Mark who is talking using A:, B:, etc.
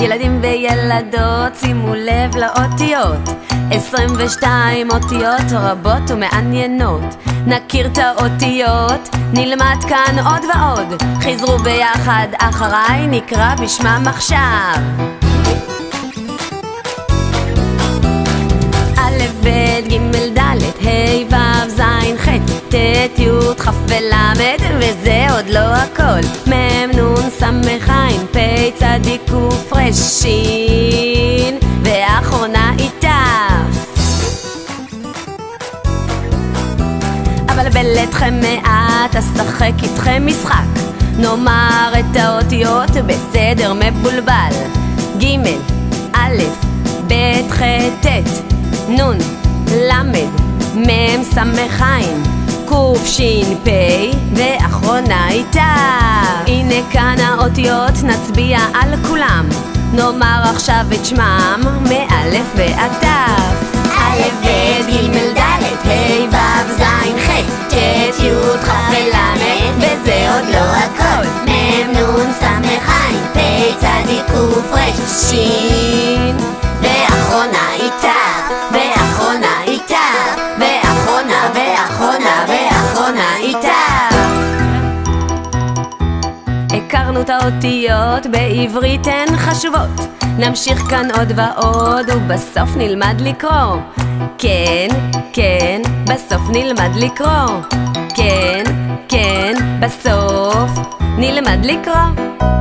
A: ילדים וילדות, שימו לב לאותיות, 22 אותיות רבות ומעניינות. נכיר את האותיות, נלמד כאן עוד ועוד. חזרו ביחד אחריי, נקרא בשמם עכשיו. א' ב' ג' ד' ה' ו' ז' ח' ט' י' כ' ול' וזה עוד לא הכל. מ' נ' ס' ע' פ' צ' ק' ר' ש' ואחרונה איתה. אבל בלתכם מעט, אשחק איתכם משחק. נאמר את האותיות בסדר מבולבל. ג' א' ב' ח' ט' נ' ל' מ' ס' ע' ק' ש' פ' ואחרונה איתה. הנה כאן האותיות, נצביע על כולם. נאמר עכשיו את שמם מאלף ועד ת'. א' ב' ג' ד' ה' ו' ז' ח' ט' י' כ' ול' וזה עוד לא הכל. מ' נ' ס' ע' פ' צ' ק' ר' ש' ואחרונה איתה, ואחרונה איתה, ואחרונה ואחרונה ואחרונה איתה. הכרנו את האותיות, בעברית הן חשובות. נמשיך כאן עוד ועוד ובסוף נלמד לקרוא. כן, כן, בסוף נלמד לקרוא. כן, כן, בסוף נלמד לקרוא.